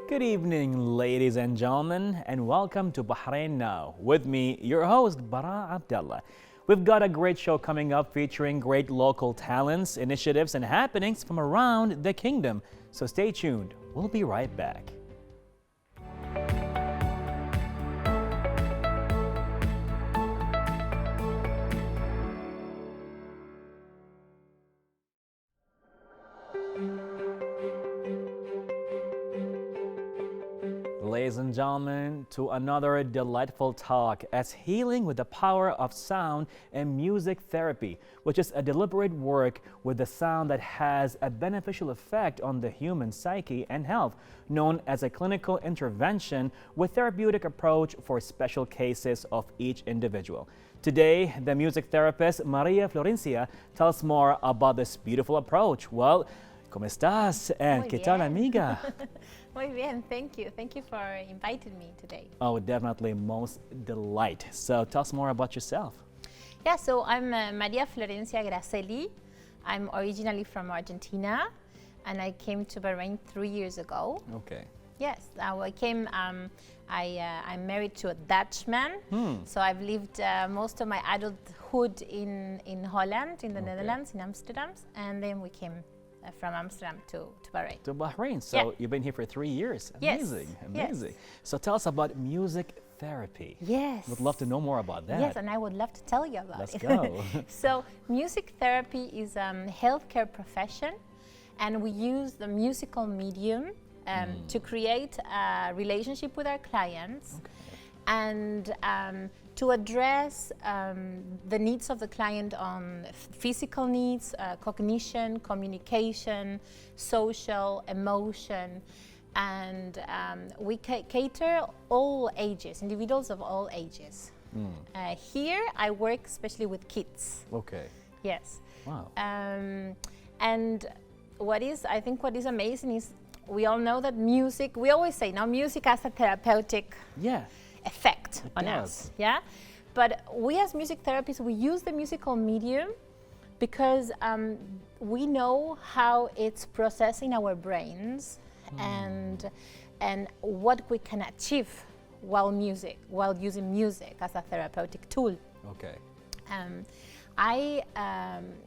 Good evening, ladies and gentlemen, and welcome to Bahrain Now. With me, your host, Bara Abdulla. We've got a great show coming up featuring great local talents, initiatives, and happenings from around the kingdom. So stay tuned. We'll be right back. Ladies and gentlemen, to another delightful talk as healing with the power of sound and music therapy, which is a deliberate work with the sound that has a beneficial effect on the human psyche and health, known as a clinical intervention with therapeutic approach for special cases of each individual. Today, the music therapist Maria Florencia tells more about this beautiful approach. Well, ¿cómo estás? And ¿qué tal, amiga? Muy bien, thank you. Thank you for inviting me today. Oh, definitely most delight. So tell us more about yourself. Yeah, so I'm Maria Florencia Gracelli. I'm originally from Argentina, and I came to Bahrain 3 years ago. Okay. Yes, I came, I'm married to a Dutchman, so I've lived most of my adulthood in Holland, in the Netherlands, in Amsterdam, and then we came from Amsterdam to Bahrain. To Bahrain. So Yeah. you've been here for 3 years. Yes, Amazing, yes. amazing. So tell us about music therapy. Yes. Would love to know more about that. Yes, and I would love to tell you about Let's it. go. So music therapy is a healthcare profession, and we use the musical medium to create a relationship with our clients and to address the needs of the client on physical needs, cognition, communication, social, emotion, and we cater all ages, individuals of all ages. Here I work especially with kids. Okay. Yes. Wow. And I think what is amazing is we all know that music, we always say now music has a therapeutic Yeah. effect on does. us, yeah? But we as music therapists, we use the musical medium because we know how it's processing our brains and what we can achieve while using music as a therapeutic tool. Okay.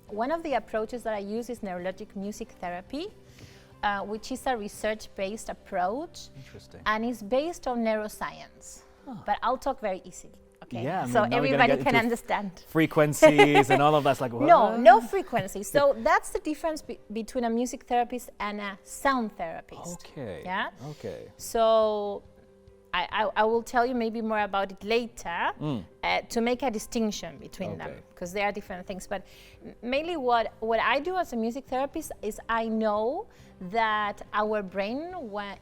One of the approaches that I use is neurologic music therapy, which is a research-based approach. Interesting. And it's based on neuroscience. But I'll talk very easily, okay? Yeah, I so mean, now we're gonna everybody get can into understand. Frequencies and all of that's like, what? No frequency. So that's the difference between a music therapist and a sound therapist. Okay. Yeah? Okay. So I will tell you maybe more about it later to make a distinction between them, because they are different things. But mainly what I do as a music therapist is I know that our brain,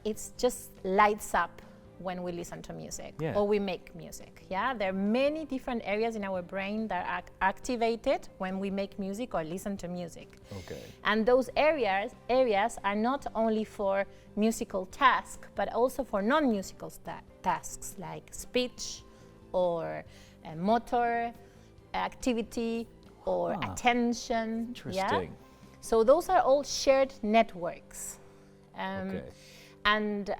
it's just lights up when we listen to music or we make music. Yeah, there are many different areas in our brain that are activated when we make music or listen to music. Okay. And those areas are not only for musical tasks, but also for non-musical tasks like speech or motor activity or attention. Interesting. Yeah? So those are all shared networks. And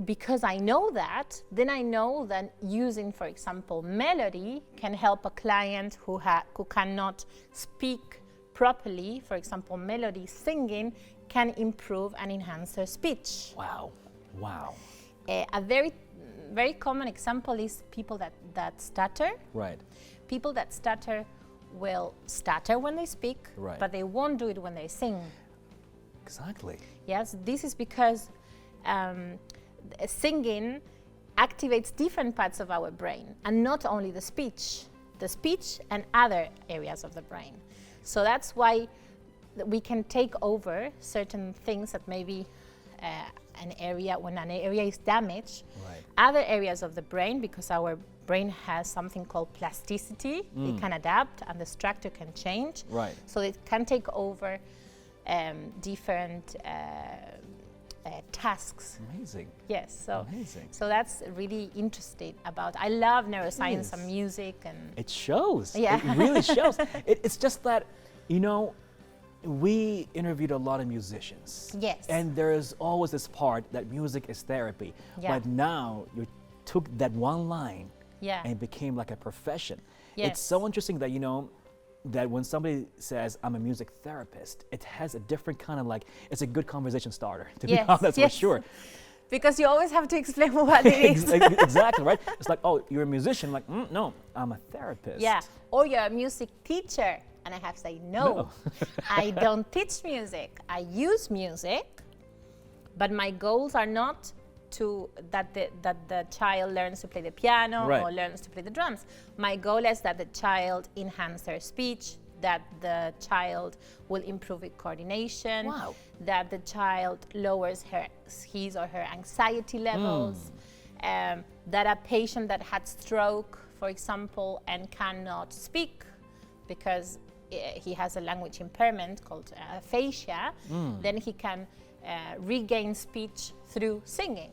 because I know that, then I know that using, for example, melody can help a client who cannot speak properly. For example, melody singing can improve and enhance their speech. Wow. Wow. A very, very common example is people that stutter. Right. People that stutter will stutter when they speak, but they won't do it when they sing. Exactly. Yes, this is because singing activates different parts of our brain, and not only the speech and other areas of the brain. So that's why we can take over certain things that maybe when an area is damaged, other areas of the brain, because our brain has something called plasticity, it can adapt and the structure can change. Right. So it can take over different tasks. Amazing. Yes, so amazing. So that's really interesting about. I love neuroscience and music, and it shows. Yeah, it really shows. It's just that, you know, we interviewed a lot of musicians. Yes. And there's always this part that music is therapy. Yeah. But now you took that one line Yeah. and it became like a profession. Yes. It's so interesting that, you know, that when somebody says, I'm a music therapist, it has a different kind of like, it's a good conversation starter, to be honest, for sure. Because you always have to explain what it is. Exactly, right? It's like, oh, you're a musician. Like, no, I'm a therapist. Yeah. Or you're a music teacher. And I have to say, no. I don't teach music. I use music, but my goals are not that the child learns to play the piano or learns to play the drums. My goal is that the child enhance their speech, that the child will improve its coordination, that the child lowers his or her anxiety levels, that a patient that had stroke, for example, and cannot speak because he has a language impairment called aphasia, then he can regain speech through singing,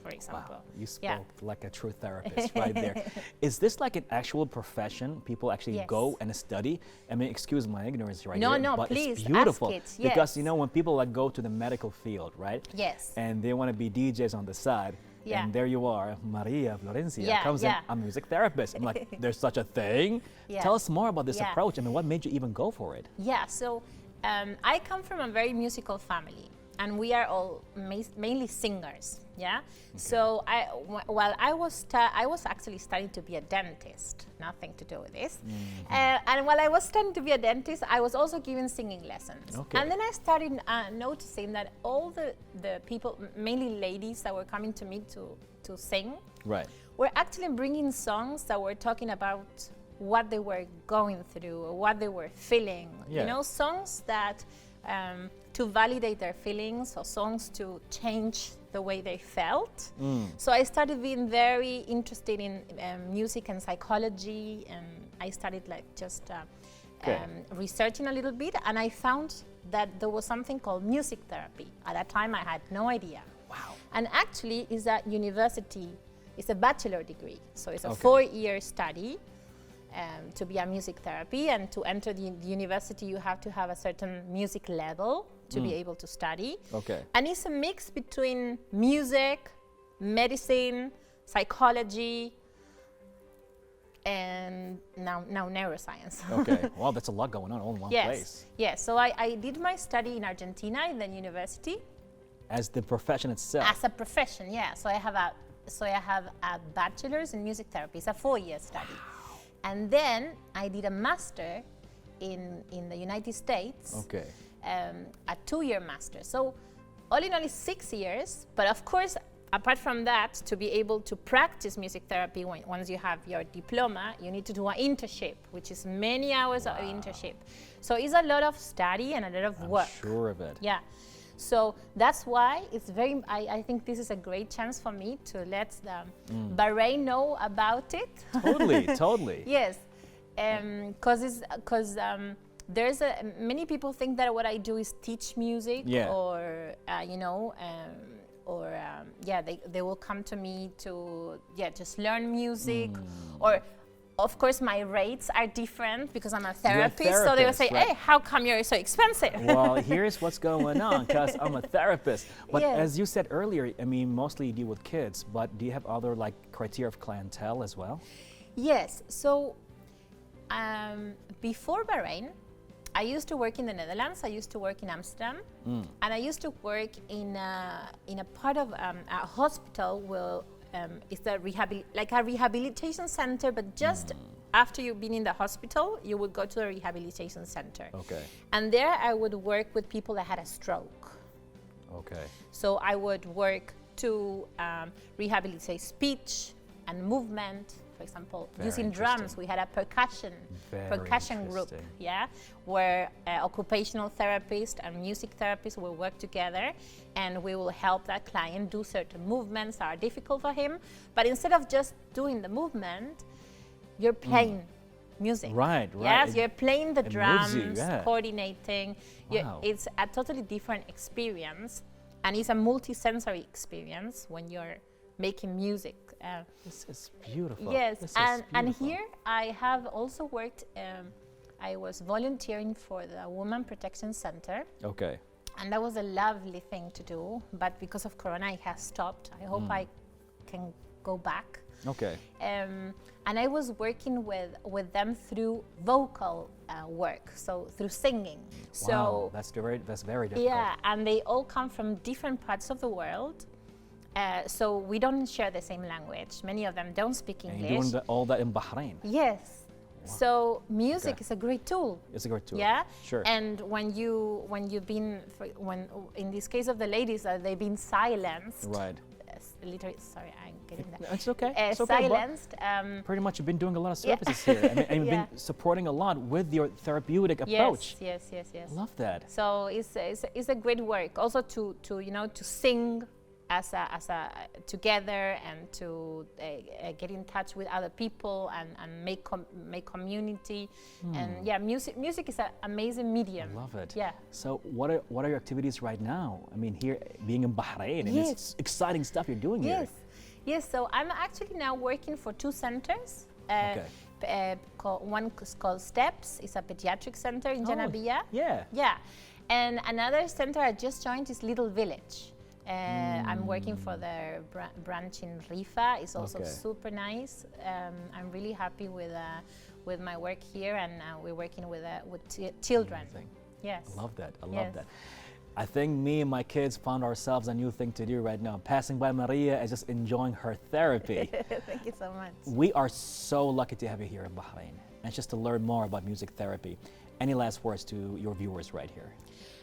for example. Wow, you spoke like a true therapist right there. Is this like an actual profession? People actually go and study? I mean, excuse my ignorance right here. No, but please, it's beautiful. ask it. Because, you know, when people like go to the medical field, right? Yes. And they want to be DJs on the side. And there you are, Maria Florencia comes in, I'm a music therapist. I'm like, there's such a thing? Tell us more about this approach. I mean, what made you even go for it? Yeah, so I come from a very musical family, and we are all mainly singers, So while I was actually studying to be a dentist, nothing to do with this. And while I was studying to be a dentist, I was also giving singing lessons. And then I started noticing that all the people, mainly ladies that were coming to me to sing, were actually bringing songs that were talking about what they were going through, or what they were feeling. You know, songs that to validate their feelings, or songs to change the way they felt. So I started being very interested in music and psychology, and I started like just researching a little bit, and I found that there was something called music therapy. At that time, I had no idea. Wow. And actually, it's a university, it's a bachelor degree. So it's a 4-year study to be a music therapy, and to enter the university, you have to have a certain music level to be able to study. And it's a mix between music, medicine, psychology, and now neuroscience. Wow, that's a lot going on all in one place. Yes, so I did my study in Argentina in the university. As the profession itself? As a profession, So I have a bachelor's in music therapy. It's a 4-year study. And then I did a master in the United States. A 2-year master. So all in all, it's 6 years. But of course, apart from that, to be able to practice music therapy, once you have your diploma, you need to do an internship, which is many hours of internship. So it's a lot of study and a lot of work. I'm sure of it. Yeah. So that's why it's very, I think this is a great chance for me to let Bahrain know about it. Totally. Yes. Because there's many people think that what I do is teach music, or they will come to me to just learn music, or of course my rates are different because I'm a therapist, so they will say, hey, how come you're so expensive? Well, here's what's going on, because I'm a therapist. But as you said earlier, I mean, mostly you deal with kids, but do you have other like criteria of clientele as well? Yes. So before Bahrain, I used to work in the Netherlands. I used to work in Amsterdam, and I used to work in a part of a hospital where it's a rehabilitation center. But just after you've been in the hospital, you would go to the rehabilitation center. And there, I would work with people that had a stroke. So I would work to rehabilitate speech and movement. For example, using drums, we had a percussion group, where occupational therapists and music therapists will work together, and we will help that client do certain movements that are difficult for him. But instead of just doing the movement, you're playing music. Yes, you're playing the drums, coordinating. It's a totally different experience, and it's a multi-sensory experience when you're making music. This is beautiful. Yes, and here I have also worked I was volunteering for the Women Protection Center. Okay. And that was a lovely thing to do, but because of Corona, it has stopped. I hope I can go back. Okay. And I was working with them through vocal work, so through singing. Wow, that's very difficult. Yeah, and they all come from different parts of the world. So we don't share the same language. Many of them don't speak English. And you're doing all that in Bahrain. Yes. So music is a great tool. It's a great tool. Yeah. Sure. And when you've been in this case of the ladies, they've been silenced. Right. Literally, sorry, I'm getting that. It's okay. It's okay. Silenced. Pretty much, you've been doing a lot of services here, and you've been supporting a lot with your therapeutic approach. Yes. Love that. So it's a great work. Also to sing as a together, and to get in touch with other people and make community. And yeah, music is an amazing medium. I love it. Yeah. So what are your activities right now? I mean, here being in Bahrain, and it's exciting stuff you're doing here. Yes. So I'm actually now working for two centers. One is called Steps. It's a pediatric center in Janabia. Yeah. And another center I just joined is Little Village. I'm working for their branch in Rifa. It's also super nice. I'm really happy with my work here, and we're working with children. Amazing. Yes. I love that. I think me and my kids found ourselves a new thing to do right now. Passing by Maria and just enjoying her therapy. Thank you so much. We are so lucky to have you here in Bahrain, and just to learn more about music therapy. Any last words to your viewers right here?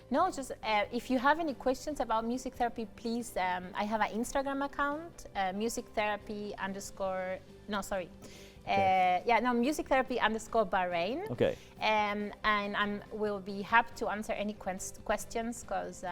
No, just if you have any questions about music therapy, please, I have an Instagram account, music therapy _ music therapy _ Bahrain. Okay. And we'll be happy to answer any questions, because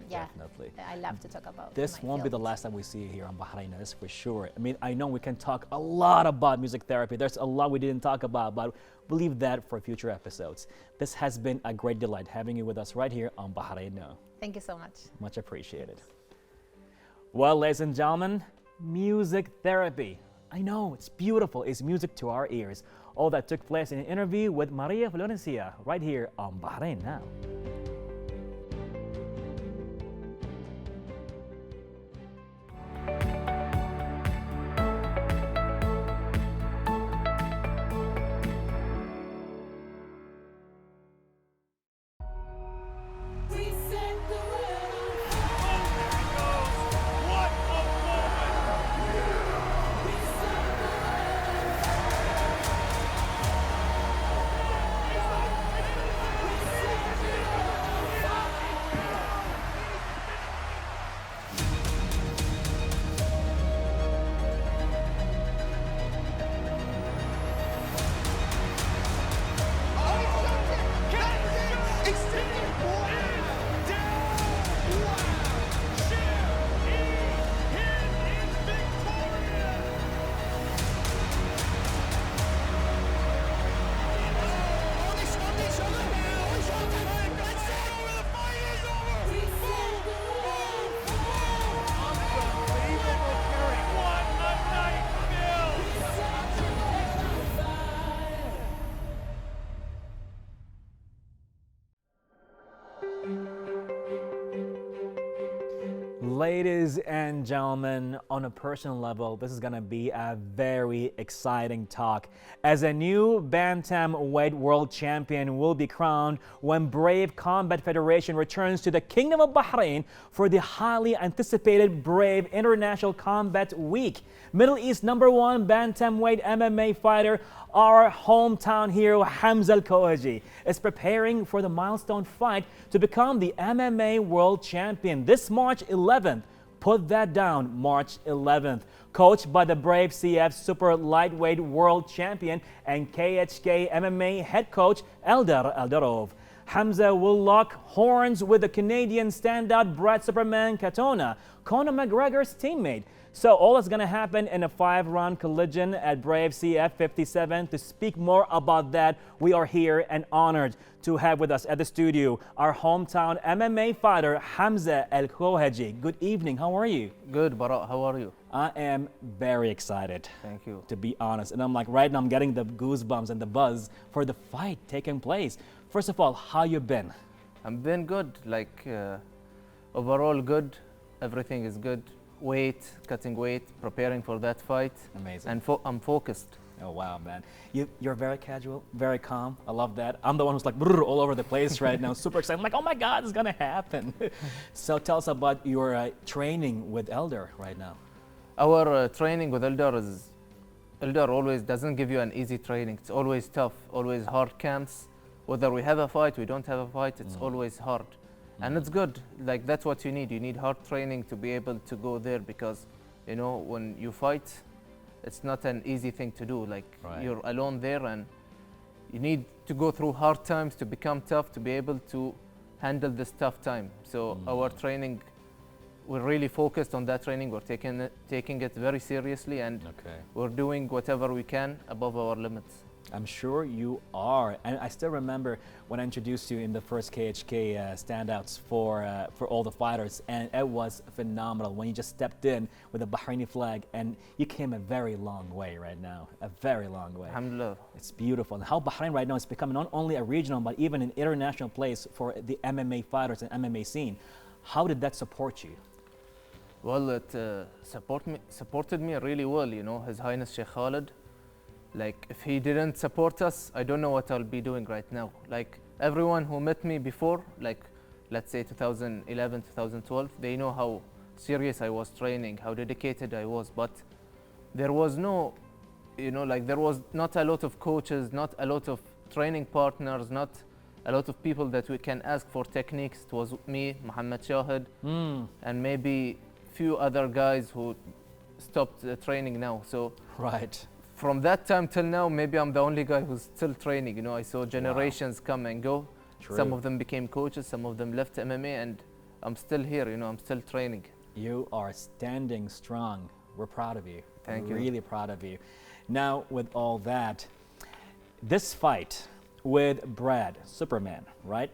definitely. I love to talk about this my won't be field. the last time we see you here on Bahrain, that's for sure. I mean, I know we can talk a lot about music therapy. There's a lot we didn't talk about, but we'll leave that for future episodes. This has been a great delight having you with us right here on Bahrain Now. Thank you so much. Much appreciated. Well, ladies and gentlemen, music therapy. I know, it's beautiful. It's music to our ears. All that took place in an interview with Maria Florencia right here on Bahrain Now. Ladies and gentlemen, on a personal level, this is going to be a very exciting talk, as a new bantamweight world champion will be crowned when Brave Combat Federation returns to the Kingdom of Bahrain for the highly anticipated Brave International Combat Week. Middle East #1 bantamweight MMA fighter, our hometown hero Hamza Koohej is preparing for the milestone fight to become the MMA World Champion this March 11th. Put that down, March 11th. Coached by the Brave CF Super Lightweight World Champion and KHK MMA head coach Eldar Eldarov. Hamza will lock horns with the Canadian standout Brad Superman Katona, Conor McGregor's teammate. So all is going to happen in a 5-round collision at Brave CF 57. To speak more about that, we are here and honored to have with us at the studio our hometown MMA fighter, Hamza Koheji. Good evening. How are you? Good, Bara. How are you? I am very excited. Thank you. To be honest. And I'm like, right now I'm getting the goosebumps and the buzz for the fight taking place. First of all, how you been? I'm been good. Overall good. Everything is good. Cutting weight, preparing for that fight. Amazing. And I'm focused. Oh, wow, man. You're very casual, very calm. I love that. I'm the one who's like brrr, all over the place right now. Super excited. I'm like, oh my God, it's going to happen. So tell us about your training with Elder right now. Our training with Elder always doesn't give you an easy training. It's always tough, always hard camps. Whether we have a fight, we don't have a fight, it's always hard. And it's good, like that's what you need. You need hard training to be able to go there because, you know, when you fight, it's not an easy thing to do. Like you're alone there and you need to go through hard times to become tough, to be able to handle this tough time. So our training, we're really focused on that training. We're taking it very seriously and we're doing whatever we can above our limits. I'm sure you are. And I still remember when I introduced you in the first KHK standouts for all the fighters, and it was phenomenal when you just stepped in with a Bahraini flag, and you came a very long way right now, a very long way. Alhamdulillah. It's beautiful. And how Bahrain right now is becoming not only a regional, but even an international place for the MMA fighters and MMA scene. How did that support you? Well, it supported me really well, you know, His Highness Sheikh Khalid. Like, if he didn't support us, I don't know what I'll be doing right now. Like, everyone who met me before, like, let's say 2011, 2012, they know how serious I was training, how dedicated I was. But there was no, you know, like, there was not a lot of coaches, not a lot of training partners, not a lot of people that we can ask for techniques. It was me, Muhammad Shahid, and maybe few other guys who stopped training now. So from that time till now, maybe I'm the only guy who's still training. You know, I saw generations come and go. True. Some of them became coaches, some of them left MMA, and I'm still here, you know, I'm still training. You are standing strong. We're proud of you. Thank you. Really proud of you. Now, with all that, this fight with Brad, Superman, right?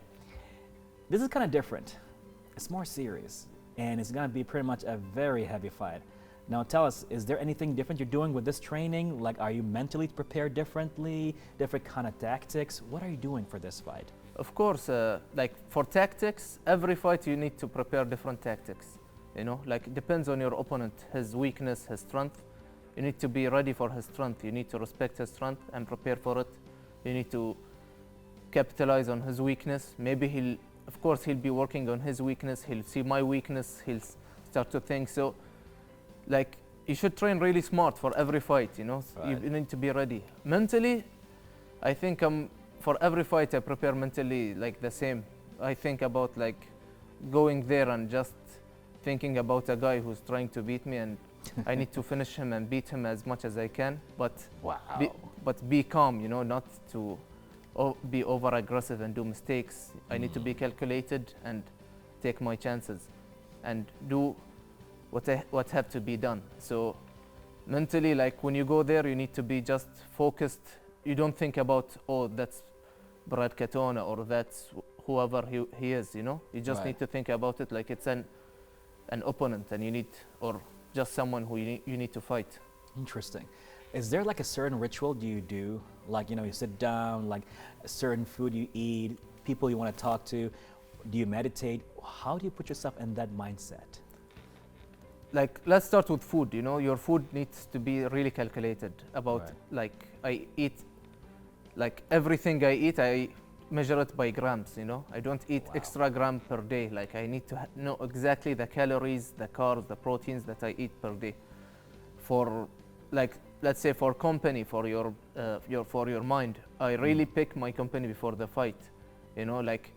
This is kind of different. It's more serious, and it's going to be pretty much a very heavy fight. Now tell us, is there anything different you're doing with this training? Like, are you mentally prepared differently, different kind of tactics? What are you doing for this fight? Of course, like for tactics, every fight you need to prepare different tactics. You know, like it depends on your opponent, his weakness, his strength. You need to be ready for his strength. You need to respect his strength and prepare for it. You need to capitalize on his weakness. Maybe of course, he'll be working on his weakness. He'll see my weakness. He'll start to think. So, like, you should train really smart for every fight, you know. You need to be ready. Mentally, I think for every fight I prepare mentally like the same. I think about like going there and just thinking about a guy who's trying to beat me, and I need to finish him and beat him as much as I can. But be calm, you know, not to be over aggressive and do mistakes. I need to be calculated and take my chances and do what have to be done. So mentally, like when you go there, you need to be just focused. You don't think about, oh, that's Brad Katona or that's whoever he is, you know. You just need to think about it like it's an opponent, and you need, or just someone who you need to fight. Interesting. Is there like a certain ritual you do? Like, you know, you sit down, like a certain food you eat, people you want to talk to. Do you meditate? How do you put yourself in that mindset? Like, let's start with food. You know, your food needs to be really calculated about, like, I eat, like everything I eat, I measure it by grams, you know. I don't eat extra gram per day. Like, I need to know exactly the calories, the carbs, the proteins that I eat per day. For, like, let's say for company, for your mind, I really pick my company before the fight. You know, like,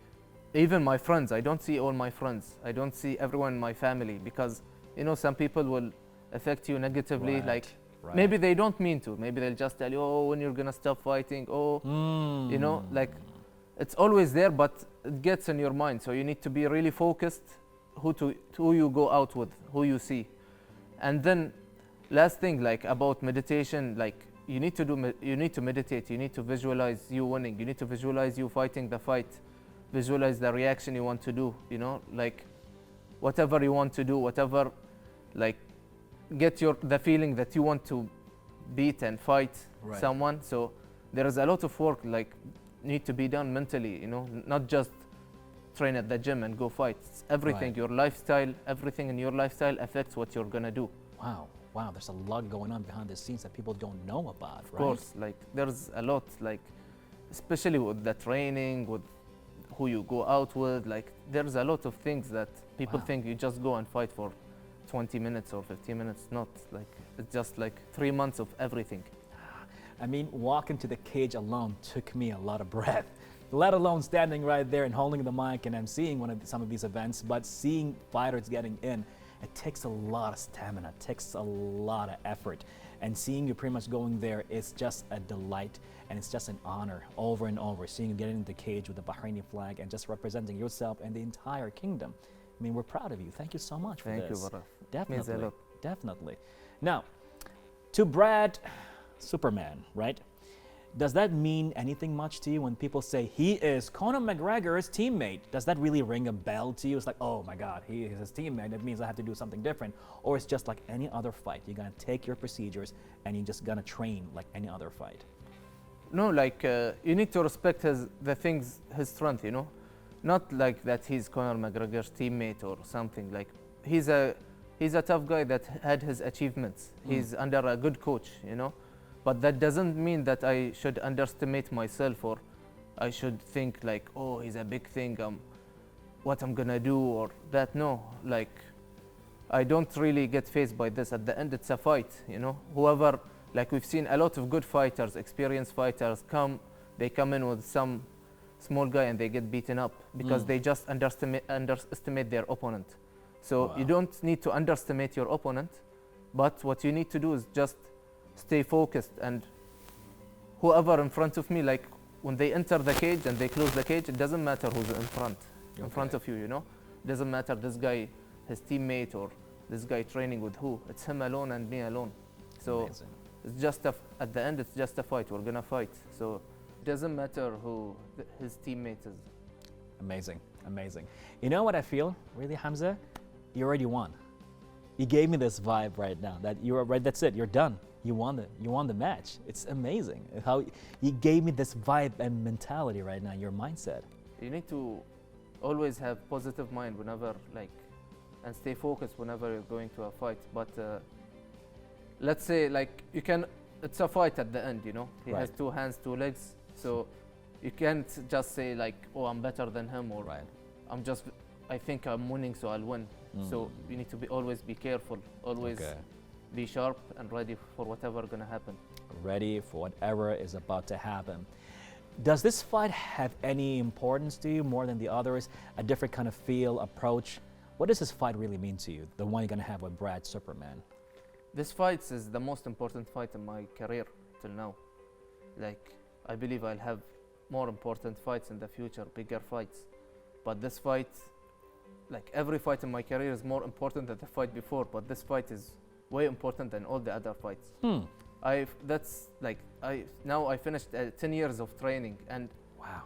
even my friends, I don't see all my friends. I don't see everyone in my family because, you know, some people will affect you negatively. Like, maybe they don't mean to. Maybe they'll just tell you, oh, when you're gonna stop fighting, oh, you know, like, it's always there, but it gets in your mind. So you need to be really focused who you go out with, who you see. And then last thing, like about meditation, like you need to meditate, you need to visualize you winning, you need to visualize you fighting the fight, visualize the reaction you want to do, you know, like whatever you want to do, whatever, like get the feeling that you want to beat and fight someone. So there is a lot of work like need to be done mentally, you know, not just train at the gym and go fight. It's everything, your lifestyle, everything in your lifestyle affects what you're gonna do. Wow, there's a lot going on behind the scenes that people don't know about, Of course, like there's a lot, like especially with the training, with who you go out with, like there's a lot of things that people think you just go and fight for 20 minutes or 15 minutes. Not like, it's just like 3 months of everything. I mean, walking to the cage alone took me a lot of breath, let alone standing right there and holding the mic and I'm seeing some of these events, but seeing fighters getting in, it takes a lot of stamina, it takes a lot of effort. And seeing you pretty much going there is just a delight and it's just an honor over and over. Seeing you get in the cage with the Bahraini flag and just representing yourself and the entire kingdom. I mean, we're proud of you. Thank you so much for this. Thank you, Bara. Definitely, Means a lot. Definitely. Now, to Brad Superman, right? Does that mean anything much to you when people say he is Conor McGregor's teammate? Does that really ring a bell to you? It's like, oh my God, he is his teammate. That means I have to do something different. Or it's just like any other fight. You're gonna take your procedures and you're just gonna train like any other fight. No, like you need to respect his strength, you know, not like that he's Conor McGregor's teammate or something. Like he's a tough guy that had his achievements. He's under a good coach, you know. But that doesn't mean that I should underestimate myself or I should think like, oh, he's a big thing, what I'm gonna do or that. No, like I don't really get fazed by this. At the end, it's a fight, you know. Whoever, like we've seen a lot of good fighters, experienced fighters they come in with some small guy and they get beaten up because they just underestimate their opponent. So you don't need to underestimate your opponent, but what you need to do is just stay focused, and whoever in front of me, like when they enter the cage and they close the cage, it doesn't matter who's in front of you, you know. It doesn't matter this guy, his teammate, or this guy training with who. It's him alone and me alone. So Amazing. it's just at the end, it's just a fight. We're gonna fight. So it doesn't matter who his teammate is. Amazing, amazing. You know what I feel, really, Hamza? You already won. You gave me this vibe right now that you are right. That's it. You're done. You won the match. It's amazing how you gave me this vibe and mentality right now. Your mindset. You need to always have positive mind whenever and stay focused whenever you're going to a fight. But let's say it's a fight at the end. You know, he has 2 hands, 2 legs, so you can't just say like, oh, I'm better than him, or I think I'm winning, so I'll win. So you need to always be careful, always be sharp and ready for whatever gonna happen. Ready for whatever is about to happen. Does this fight have any importance to you more than the others? A different kind of feel, approach? What does this fight really mean to you, the one you're gonna have with Brad Superman? This fight is the most important fight in my career till now. Like, I believe I'll have more important fights in the future, bigger fights. But this fight, like every fight in my career is more important than the fight before, but this fight is way important than all the other fights. Now I finished 10 years of training, and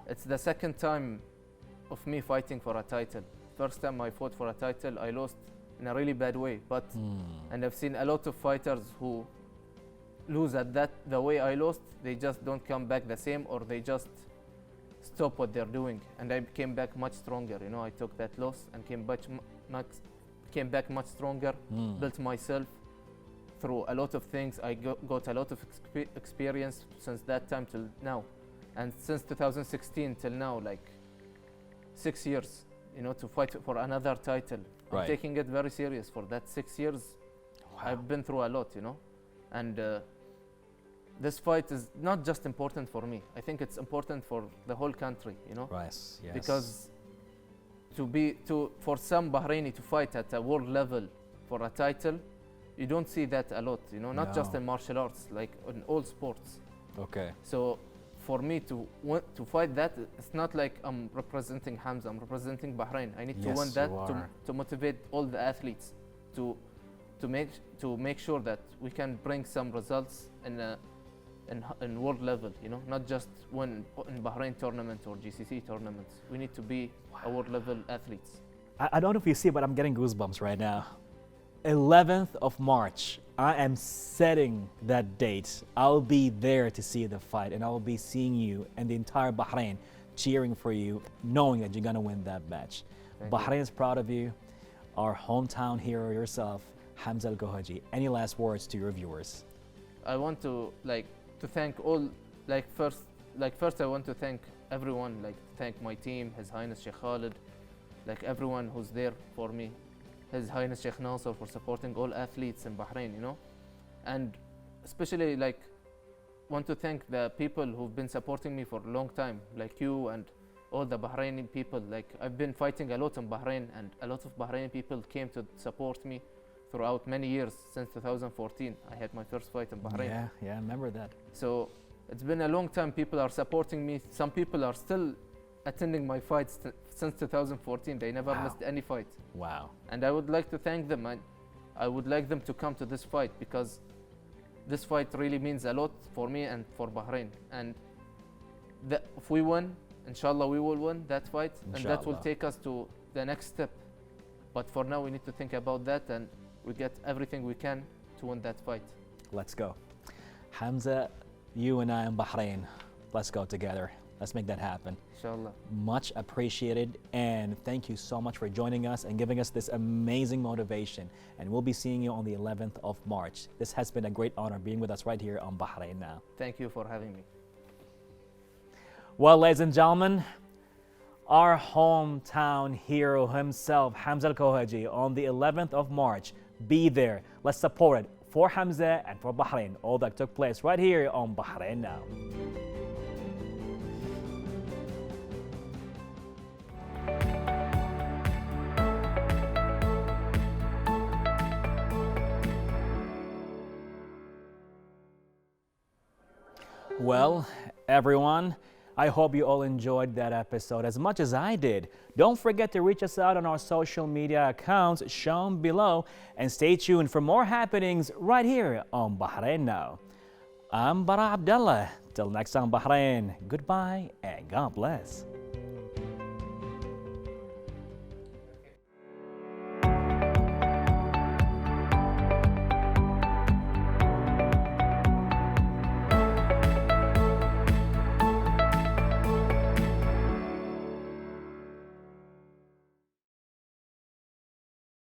it's the second time of me fighting for a title. First time I fought for a title, I lost in a really bad way, and I've seen a lot of fighters who lose at the way I lost. They just don't come back the same, or they just stop what they're doing, and I came back much stronger. You know, I took that loss and came back much stronger, built myself through a lot of things. I got a lot of experience since that time till now, and since 2016 till now, like 6 years, you know, to fight for another title. I'm taking it very serious. For that 6 years, I've been through a lot, you know, and this fight is not just important for me. I think it's important for the whole country, you know, because for some Bahraini to fight at a world level for a title, you don't see that a lot, you know, not just in martial arts, like in all sports. So for me to fight that, it's not like I'm representing Hamza, I'm representing Bahrain. I need to win that to motivate all the athletes to to make sure that we can bring some results in world level, you know, not just win in Bahrain tournament or GCC tournaments. We need to be a world level athletes. I don't know if you see, but I'm getting goosebumps right now. 11th of March, I am setting that date. I'll be there to see the fight, and I'll be seeing you and the entire Bahrain cheering for you, knowing that you're gonna win that match. Bahrain is proud of you, our hometown hero yourself, Hamza Koohej. Any last words to your viewers? I want to thank all, first I want to thank everyone, thank my team, His Highness Sheikh Khalid, everyone who's there for me, His Highness Sheikh Nasser for supporting all athletes in Bahrain, you know, and especially want to thank the people who've been supporting me for a long time, like you and all the Bahraini people. I've been fighting a lot in Bahrain, and a lot of Bahraini people came to support me throughout many years. Since 2014, I had my first fight in Bahrain. Yeah, I remember that. So it's been a long time. People are supporting me. Some people are still attending my fights since 2014. They never missed any fight. Wow. And I would like to thank them. I would like them to come to this fight, because this fight really means a lot for me and for Bahrain. And if we win, inshallah, we will win that fight, and that will take us to the next step. But for now, we need to think about that, and we get everything we can to win that fight. Let's go. Hamza, you and I in Bahrain, let's go together. Let's make that happen. Inshallah. Much appreciated, and thank you so much for joining us and giving us this amazing motivation. And we'll be seeing you on the 11th of March. This has been a great honor being with us right here on Bahrain Now. Thank you for having me. Well, ladies and gentlemen, our hometown hero himself, Hamza Koheji, on the 11th of March. Be there. Let's support it for Hamza and for Bahrain. All that took place right here on Bahrain Now. Well, everyone, I hope you all enjoyed that episode as much as I did. Don't forget to reach us out on our social media accounts shown below, and stay tuned for more happenings right here on Bahrain Now. I'm Bara Abdulla. Till next time, Bahrain, goodbye and God bless.